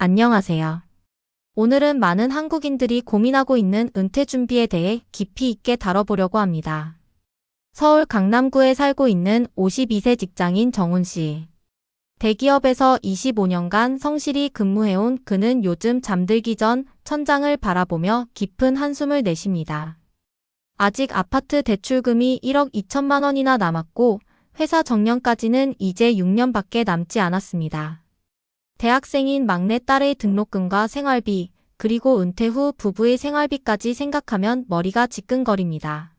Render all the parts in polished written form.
안녕하세요. 오늘은 많은 한국인들이 고민하고 있는 은퇴 준비에 대해 깊이 있게 다뤄보려고 합니다. 서울 강남구에 살고 있는 52세 직장인 정훈 씨. 대기업에서 25년간 성실히 근무해온 그는 요즘 잠들기 전 천장을 바라보며 깊은 한숨을 내쉽니다. 아직 아파트 대출금이 1억 2천만 원이나 남았고 회사 정년까지는 이제 6년밖에 남지 않았습니다. 대학생인 막내딸의 등록금과 생활비, 그리고 은퇴 후 부부의 생활비까지 생각하면 머리가 지끈거립니다.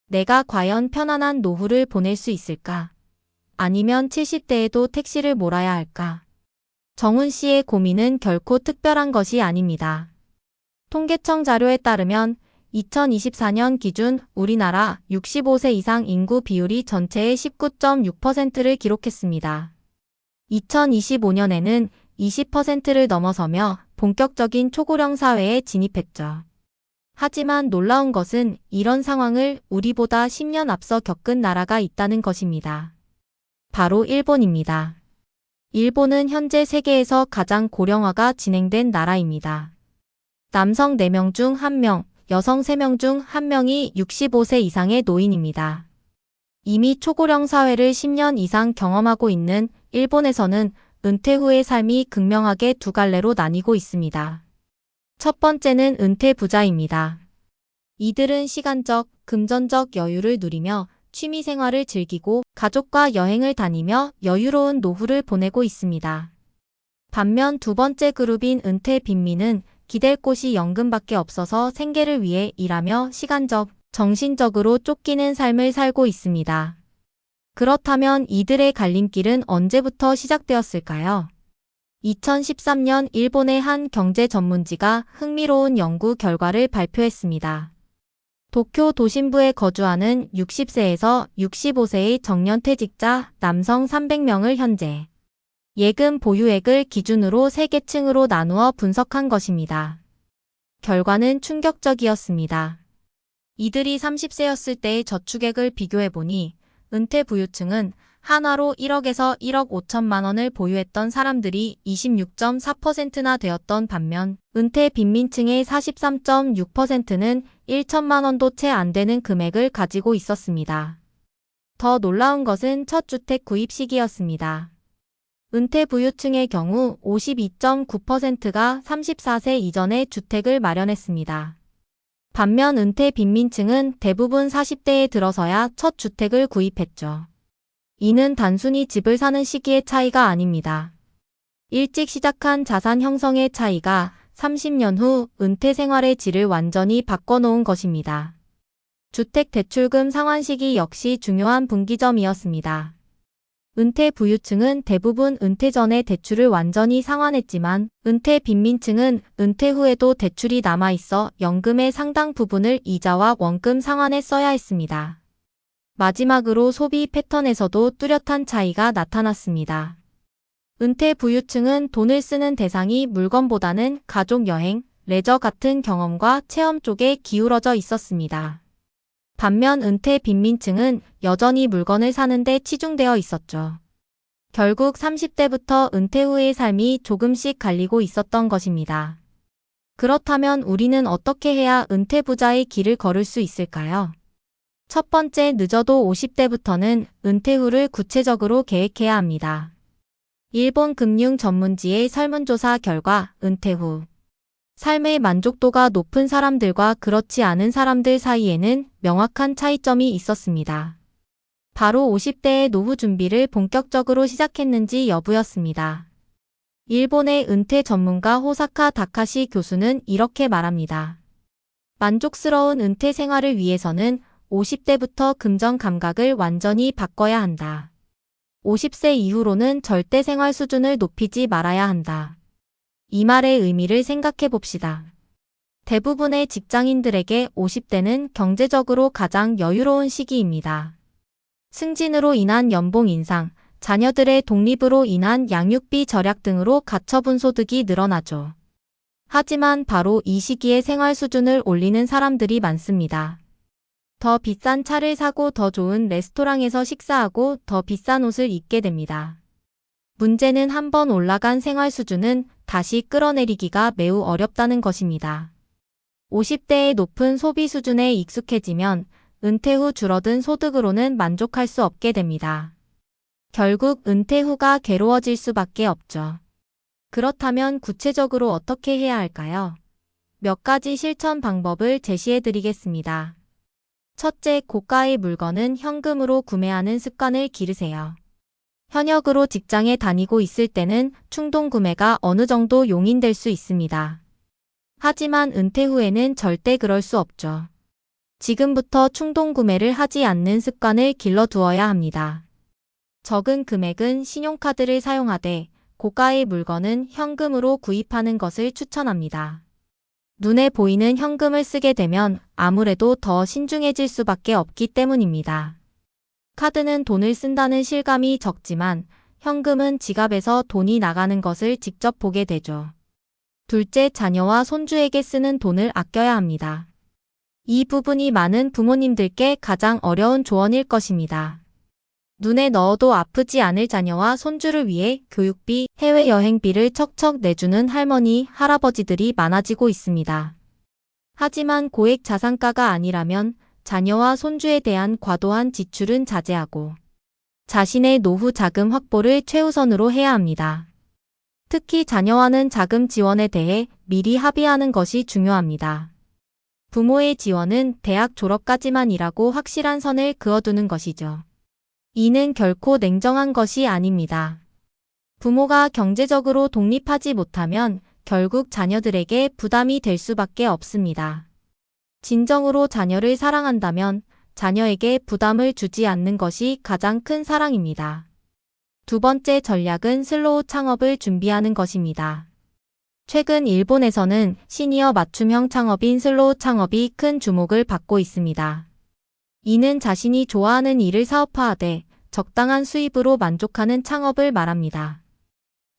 내가 과연 편안한 노후를 보낼 수 있을까? 아니면 70대에도 택시를 몰아야 할까? 정훈 씨의 고민은 결코 특별한 것이 아닙니다. 통계청 자료에 따르면 2024년 기준 우리나라 65세 이상 인구 비율이 전체의 19.6%를 기록했습니다. 2025년에는 20%를 넘어서며 본격적인 초고령 사회에 진입했죠. 하지만 놀라운 것은 이런 상황을 우리보다 10년 앞서 겪은 나라가 있다는 것입니다. 바로 일본입니다. 일본은 현재 세계에서 가장 고령화가 진행된 나라입니다. 남성 4명 중 1명, 여성 3명 중 1명이 65세 이상의 노인입니다. 이미 초고령 사회를 10년 이상 경험하고 있는 일본에서는 은퇴 후의 삶이 극명하게 두 갈래로 나뉘고 있습니다. 첫 번째는 은퇴 부자입니다. 이들은 시간적, 금전적 여유를 누리며 취미 생활을 즐기고 가족과 여행을 다니며 여유로운 노후를 보내고 있습니다. 반면 두 번째 그룹인 은퇴 빈민은 기댈 곳이 연금밖에 없어서 생계를 위해 일하며 시간적, 정신적으로 쫓기는 삶을 살고 있습니다. 그렇다면 이들의 갈림길은 언제부터 시작되었을까요? 2013년 일본의 한 경제 전문지가 흥미로운 연구 결과를 발표했습니다. 도쿄 도심부에 거주하는 60세에서 65세의 정년퇴직자 남성 300명을 현재 예금 보유액을 기준으로 3계층으로 나누어 분석한 것입니다. 결과는 충격적이었습니다. 이들이 30세였을 때의 저축액을 비교해보니 은퇴 부유층은 한화로 1억에서 1억 5천만 원을 보유했던 사람들이 26.4%나 되었던 반면 은퇴 빈민층의 43.6%는 1천만 원도 채 안 되는 금액을 가지고 있었습니다. 더 놀라운 것은 첫 주택 구입 시기였습니다. 은퇴 부유층의 경우 52.9%가 34세 이전에 주택을 마련했습니다. 반면 은퇴 빈민층은 대부분 40대에 들어서야 첫 주택을 구입했죠. 이는 단순히 집을 사는 시기의 차이가 아닙니다. 일찍 시작한 자산 형성의 차이가 30년 후 은퇴 생활의 질을 완전히 바꿔놓은 것입니다. 주택 대출금 상환 시기 역시 중요한 분기점이었습니다. 은퇴 부유층은 대부분 은퇴 전에 대출을 완전히 상환했지만 은퇴 빈민층은 은퇴 후에도 대출이 남아있어 연금의 상당 부분을 이자와 원금 상환에 써야 했습니다. 마지막으로 소비 패턴에서도 뚜렷한 차이가 나타났습니다. 은퇴 부유층은 돈을 쓰는 대상이 물건보다는 가족 여행, 레저 같은 경험과 체험 쪽에 기울어져 있었습니다. 반면 은퇴 빈민층은 여전히 물건을 사는 데 치중되어 있었죠. 결국 30대부터 은퇴 후의 삶이 조금씩 갈리고 있었던 것입니다. 그렇다면 우리는 어떻게 해야 은퇴 부자의 길을 걸을 수 있을까요? 첫 번째, 늦어도 50대부터는 은퇴 후를 구체적으로 계획해야 합니다. 일본 금융 전문지의 설문조사 결과 은퇴 후 삶의 만족도가 높은 사람들과 그렇지 않은 사람들 사이에는 명확한 차이점이 있었습니다. 바로 50대의 노후 준비를 본격적으로 시작했는지 여부였습니다. 일본의 은퇴 전문가 호사카 다카시 교수는 이렇게 말합니다. 만족스러운 은퇴 생활을 위해서는 50대부터 금전 감각을 완전히 바꿔야 한다. 50세 이후로는 절대 생활 수준을 높이지 말아야 한다. 이 말의 의미를 생각해 봅시다. 대부분의 직장인들에게 50대는 경제적으로 가장 여유로운 시기입니다. 승진으로 인한 연봉 인상, 자녀들의 독립으로 인한 양육비 절약 등으로 가처분 소득이 늘어나죠. 하지만 바로 이 시기에 생활 수준을 올리는 사람들이 많습니다. 더 비싼 차를 사고 더 좋은 레스토랑에서 식사하고 더 비싼 옷을 입게 됩니다. 문제는 한번 올라간 생활 수준은 다시 끌어내리기가 매우 어렵다는 것입니다. 50대의 높은 소비 수준에 익숙해지면 은퇴 후 줄어든 소득으로는 만족할 수 없게 됩니다. 결국 은퇴 후가 괴로워질 수밖에 없죠. 그렇다면 구체적으로 어떻게 해야 할까요? 몇 가지 실천 방법을 제시해 드리겠습니다. 첫째, 고가의 물건은 현금으로 구매하는 습관을 기르세요. 현역으로 직장에 다니고 있을 때는 충동 구매가 어느 정도 용인될 수 있습니다. 하지만 은퇴 후에는 절대 그럴 수 없죠. 지금부터 충동 구매를 하지 않는 습관을 길러두어야 합니다. 적은 금액은 신용카드를 사용하되 고가의 물건은 현금으로 구입하는 것을 추천합니다. 눈에 보이는 현금을 쓰게 되면 아무래도 더 신중해질 수밖에 없기 때문입니다. 카드는 돈을 쓴다는 실감이 적지만 현금은 지갑에서 돈이 나가는 것을 직접 보게 되죠. 둘째, 자녀와 손주에게 쓰는 돈을 아껴야 합니다. 이 부분이 많은 부모님들께 가장 어려운 조언일 것입니다. 눈에 넣어도 아프지 않을 자녀와 손주를 위해 교육비, 해외여행비를 척척 내주는 할머니, 할아버지들이 많아지고 있습니다. 하지만 고액 자산가가 아니라면 자녀와 손주에 대한 과도한 지출은 자제하고 자신의 노후 자금 확보를 최우선으로 해야 합니다. 특히 자녀와는 자금 지원에 대해 미리 합의하는 것이 중요합니다. 부모의 지원은 대학 졸업까지만이라고 확실한 선을 그어두는 것이죠. 이는 결코 냉정한 것이 아닙니다. 부모가 경제적으로 독립하지 못하면 결국 자녀들에게 부담이 될 수밖에 없습니다. 진정으로 자녀를 사랑한다면 자녀에게 부담을 주지 않는 것이 가장 큰 사랑입니다. 두 번째 전략은 슬로우 창업을 준비하는 것입니다. 최근 일본에서는 시니어 맞춤형 창업인 슬로우 창업이 큰 주목을 받고 있습니다. 이는 자신이 좋아하는 일을 사업화하되 적당한 수입으로 만족하는 창업을 말합니다.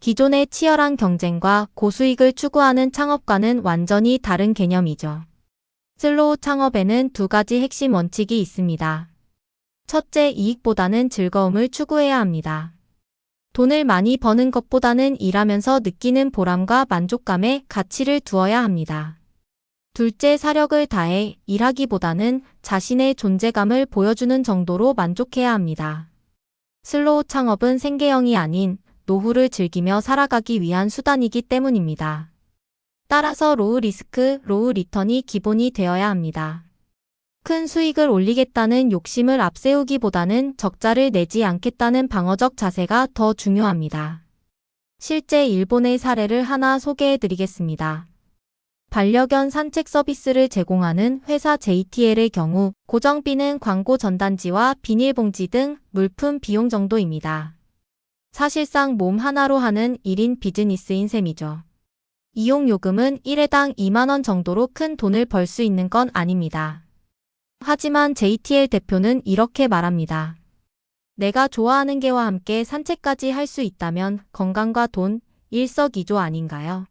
기존의 치열한 경쟁과 고수익을 추구하는 창업과는 완전히 다른 개념이죠. 슬로우 창업에는 두 가지 핵심 원칙이 있습니다. 첫째, 이익보다는 즐거움을 추구해야 합니다. 돈을 많이 버는 것보다는 일하면서 느끼는 보람과 만족감에 가치를 두어야 합니다. 둘째, 사력을 다해 일하기보다는 자신의 존재감을 보여주는 정도로 만족해야 합니다. 슬로우 창업은 생계형이 아닌 노후를 즐기며 살아가기 위한 수단이기 때문입니다. 따라서 로우 리스크, 로우 리턴이 기본이 되어야 합니다. 큰 수익을 올리겠다는 욕심을 앞세우기보다는 적자를 내지 않겠다는 방어적 자세가 더 중요합니다. 실제 일본의 사례를 하나 소개해 드리겠습니다. 반려견 산책 서비스를 제공하는 회사 JTL의 경우 고정비는 광고 전단지와 비닐봉지 등 물품 비용 정도입니다. 사실상 몸 하나로 하는 1인 비즈니스인 셈이죠. 이용 요금은 1회당 2만 원 정도로 큰 돈을 벌 수 있는 건 아닙니다. 하지만 JTL 대표는 이렇게 말합니다. 내가 좋아하는 개와 함께 산책까지 할 수 있다면 건강과 돈, 일석이조 아닌가요?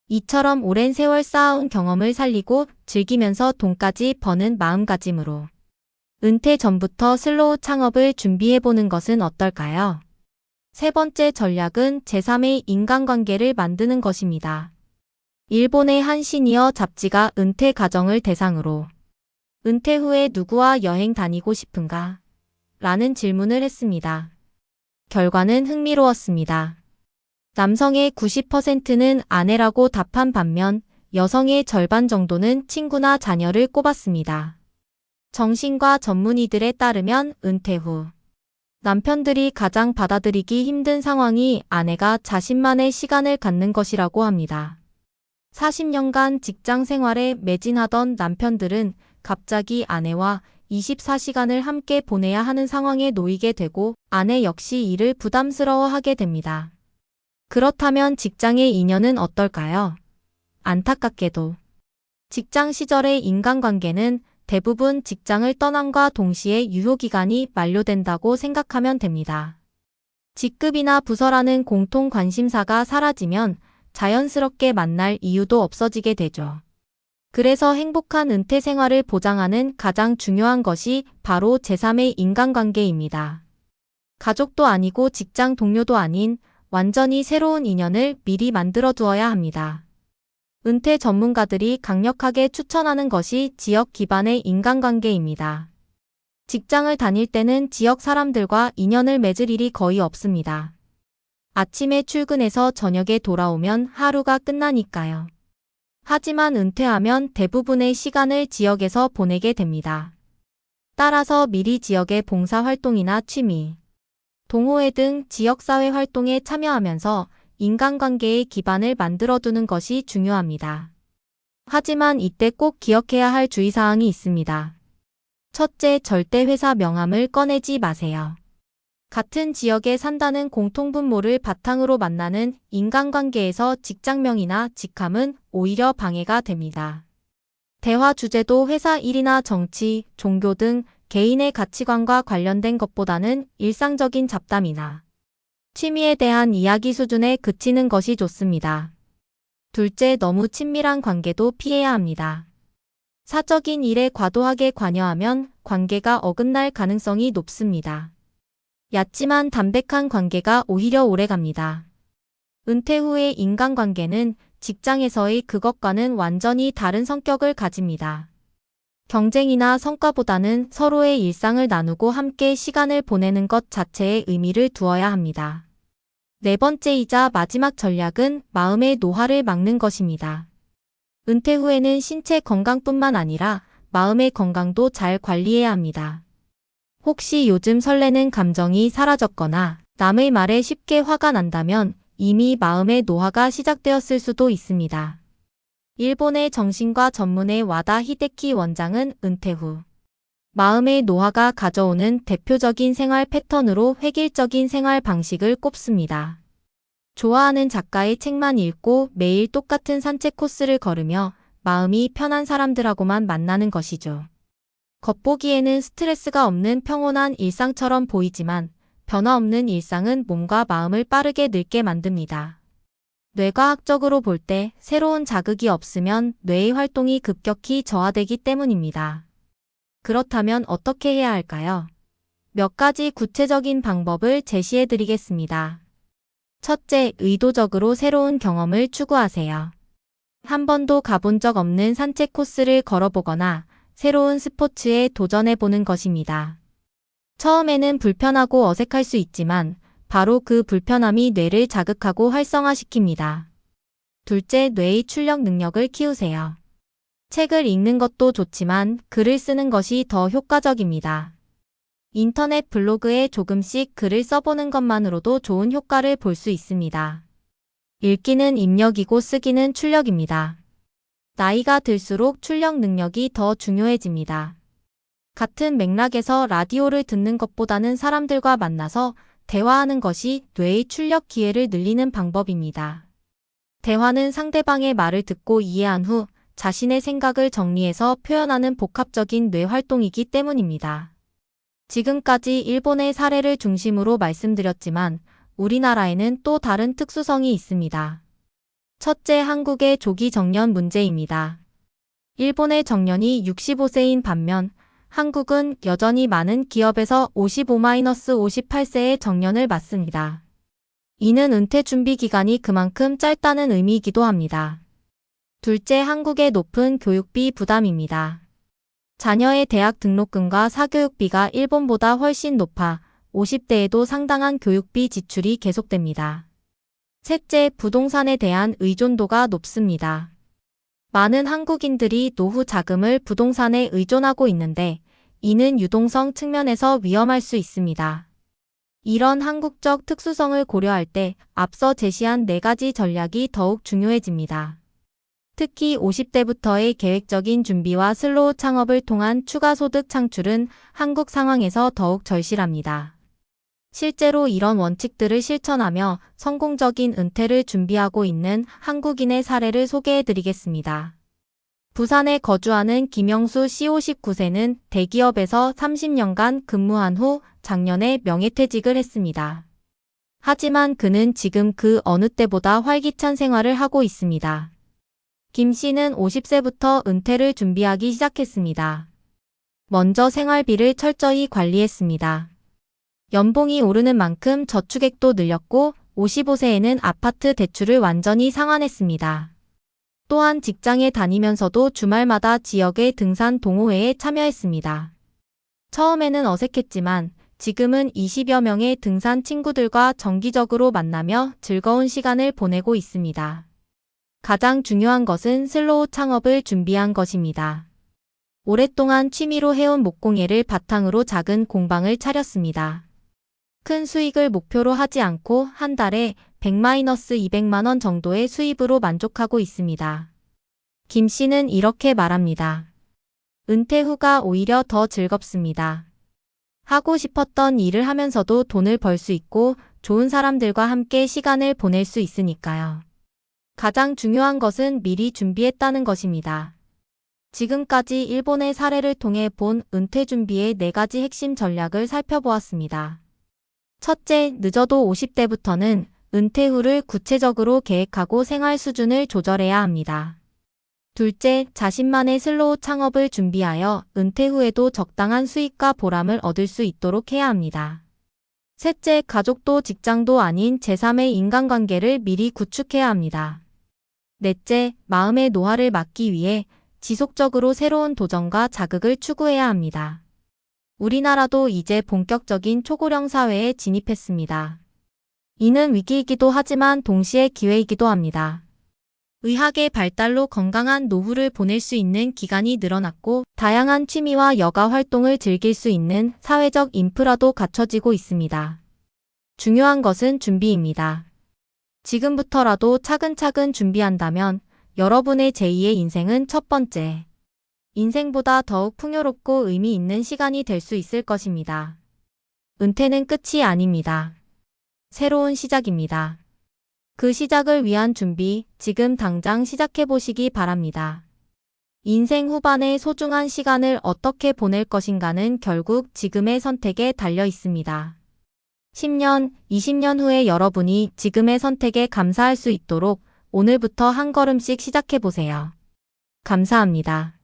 이처럼 오랜 세월 쌓아온 경험을 살리고 즐기면서 돈까지 버는 마음가짐으로 은퇴 전부터 슬로우 창업을 준비해보는 것은 어떨까요? 세 번째 전략은 제3의 인간관계를 만드는 것입니다. 일본의 한 시니어 잡지가 은퇴 가정을 대상으로 은퇴 후에 누구와 여행 다니고 싶은가? 라는 질문을 했습니다. 결과는 흥미로웠습니다. 남성의 90%는 아내라고 답한 반면 여성의 절반 정도는 친구나 자녀를 꼽았습니다. 정신과 전문의들에 따르면 은퇴 후 남편들이 가장 받아들이기 힘든 상황이 아내가 자신만의 시간을 갖는 것이라고 합니다. 40년간 직장 생활에 매진하던 남편들은 갑자기 아내와 24시간을 함께 보내야 하는 상황에 놓이게 되고 아내 역시 이를 부담스러워하게 됩니다. 그렇다면 직장의 인연은 어떨까요? 안타깝게도 직장 시절의 인간관계는 대부분 직장을 떠남과 동시에 유효기간이 만료된다고 생각하면 됩니다. 직급이나 부서라는 공통 관심사가 사라지면 자연스럽게 만날 이유도 없어지게 되죠. 그래서 행복한 은퇴 생활을 보장하는 가장 중요한 것이 바로 제3의 인간관계입니다. 가족도 아니고 직장 동료도 아닌 완전히 새로운 인연을 미리 만들어 두어야 합니다. 은퇴 전문가들이 강력하게 추천하는 것이 지역 기반의 인간관계입니다. 직장을 다닐 때는 지역 사람들과 인연을 맺을 일이 거의 없습니다. 아침에 출근해서 저녁에 돌아오면 하루가 끝나니까요. 하지만 은퇴하면 대부분의 시간을 지역에서 보내게 됩니다. 따라서 미리 지역의 봉사활동이나 취미, 동호회 등 지역사회 활동에 참여하면서 인간관계의 기반을 만들어두는 것이 중요합니다. 하지만 이때 꼭 기억해야 할 주의사항이 있습니다. 첫째, 절대 회사 명함을 꺼내지 마세요. 같은 지역에 산다는 공통분모를 바탕으로 만나는 인간관계에서 직장명이나 직함은 오히려 방해가 됩니다. 대화 주제도 회사 일이나 정치, 종교 등 개인의 가치관과 관련된 것보다는 일상적인 잡담이나 취미에 대한 이야기 수준에 그치는 것이 좋습니다. 둘째, 너무 친밀한 관계도 피해야 합니다. 사적인 일에 과도하게 관여하면 관계가 어긋날 가능성이 높습니다. 얕지만 담백한 관계가 오히려 오래갑니다. 은퇴 후의 인간관계는 직장에서의 그것과는 완전히 다른 성격을 가집니다. 경쟁이나 성과보다는 서로의 일상을 나누고 함께 시간을 보내는 것 자체에 의미를 두어야 합니다. 네 번째이자 마지막 전략은 마음의 노화를 막는 것입니다. 은퇴 후에는 신체 건강뿐만 아니라 마음의 건강도 잘 관리해야 합니다. 혹시 요즘 설레는 감정이 사라졌거나 남의 말에 쉽게 화가 난다면 이미 마음의 노화가 시작되었을 수도 있습니다. 일본의 정신과 전문의 와다 히데키 원장은 은퇴 후 마음의 노화가 가져오는 대표적인 생활 패턴으로 획일적인 생활 방식을 꼽습니다. 좋아하는 작가의 책만 읽고 매일 똑같은 산책 코스를 걸으며 마음이 편한 사람들하고만 만나는 것이죠. 겉보기에는 스트레스가 없는 평온한 일상처럼 보이지만 변화 없는 일상은 몸과 마음을 빠르게 늙게 만듭니다. 뇌과학적으로 볼 때 새로운 자극이 없으면 뇌의 활동이 급격히 저하되기 때문입니다. 그렇다면 어떻게 해야 할까요? 몇 가지 구체적인 방법을 제시해 드리겠습니다. 첫째, 의도적으로 새로운 경험을 추구하세요. 한 번도 가본 적 없는 산책 코스를 걸어보거나 새로운 스포츠에 도전해보는 것입니다. 처음에는 불편하고 어색할 수 있지만 바로 그 불편함이 뇌를 자극하고 활성화시킵니다. 둘째, 뇌의 출력 능력을 키우세요. 책을 읽는 것도 좋지만 글을 쓰는 것이 더 효과적입니다. 인터넷 블로그에 조금씩 글을 써보는 것만으로도 좋은 효과를 볼 수 있습니다. 읽기는 입력이고 쓰기는 출력입니다. 나이가 들수록 출력 능력이 더 중요해집니다. 같은 맥락에서 라디오를 듣는 것보다는 사람들과 만나서 대화하는 것이 뇌의 출력 기회를 늘리는 방법입니다. 대화는 상대방의 말을 듣고 이해한 후 자신의 생각을 정리해서 표현하는 복합적인 뇌 활동이기 때문입니다. 지금까지 일본의 사례를 중심으로 말씀드렸지만 우리나라에는 또 다른 특수성이 있습니다. 첫째, 한국의 조기 정년 문제입니다. 일본의 정년이 65세인 반면 한국은 여전히 많은 기업에서 55-58세의 정년을 맞습니다. 이는 은퇴 준비 기간이 그만큼 짧다는 의미이기도 합니다. 둘째, 한국의 높은 교육비 부담입니다. 자녀의 대학 등록금과 사교육비가 일본보다 훨씬 높아 50대에도 상당한 교육비 지출이 계속됩니다. 셋째, 부동산에 대한 의존도가 높습니다. 많은 한국인들이 노후 자금을 부동산에 의존하고 있는데 이는 유동성 측면에서 위험할 수 있습니다. 이런 한국적 특수성을 고려할 때 앞서 제시한 4가지 전략이 더욱 중요해집니다. 특히 50대부터의 계획적인 준비와 슬로우 창업을 통한 추가 소득 창출은 한국 상황에서 더욱 절실합니다. 실제로 이런 원칙들을 실천하며 성공적인 은퇴를 준비하고 있는 한국인의 사례를 소개해드리겠습니다. 부산에 거주하는 김영수 씨 59세는 대기업에서 30년간 근무한 후 작년에 명예퇴직을 했습니다. 하지만 그는 지금 그 어느 때보다 활기찬 생활을 하고 있습니다. 김 씨는 50세부터 은퇴를 준비하기 시작했습니다. 먼저 생활비를 철저히 관리했습니다. 연봉이 오르는 만큼 저축액도 늘렸고 55세에는 아파트 대출을 완전히 상환했습니다. 또한 직장에 다니면서도 주말마다 지역의 등산 동호회에 참여했습니다. 처음에는 어색했지만 지금은 20여 명의 등산 친구들과 정기적으로 만나며 즐거운 시간을 보내고 있습니다. 가장 중요한 것은 슬로우 창업을 준비한 것입니다. 오랫동안 취미로 해온 목공예를 바탕으로 작은 공방을 차렸습니다. 큰 수익을 목표로 하지 않고 한 달에 100-200만 원 정도의 수입으로 만족하고 있습니다. 김 씨는 이렇게 말합니다. 은퇴 후가 오히려 더 즐겁습니다. 하고 싶었던 일을 하면서도 돈을 벌 수 있고 좋은 사람들과 함께 시간을 보낼 수 있으니까요. 가장 중요한 것은 미리 준비했다는 것입니다. 지금까지 일본의 사례를 통해 본 은퇴 준비의 4가지 핵심 전략을 살펴보았습니다. 첫째, 늦어도 50대부터는 은퇴 후를 구체적으로 계획하고 생활 수준을 조절해야 합니다. 둘째, 자신만의 슬로우 창업을 준비하여 은퇴 후에도 적당한 수익과 보람을 얻을 수 있도록 해야 합니다. 셋째, 가족도 직장도 아닌 제3의 인간관계를 미리 구축해야 합니다. 넷째, 마음의 노화를 막기 위해 지속적으로 새로운 도전과 자극을 추구해야 합니다. 우리나라도 이제 본격적인 초고령 사회에 진입했습니다. 이는 위기이기도 하지만 동시에 기회이기도 합니다. 의학의 발달로 건강한 노후를 보낼 수 있는 기간이 늘어났고 다양한 취미와 여가 활동을 즐길 수 있는 사회적 인프라도 갖춰지고 있습니다. 중요한 것은 준비입니다. 지금부터라도 차근차근 준비한다면 여러분의 제2의 인생은 첫 번째 인생보다 더욱 풍요롭고 의미 있는 시간이 될 수 있을 것입니다. 은퇴는 끝이 아닙니다. 새로운 시작입니다. 그 시작을 위한 준비, 지금 당장 시작해보시기 바랍니다. 인생 후반의 소중한 시간을 어떻게 보낼 것인가는 결국 지금의 선택에 달려 있습니다. 10년, 20년 후에 여러분이 지금의 선택에 감사할 수 있도록 오늘부터 한 걸음씩 시작해보세요. 감사합니다.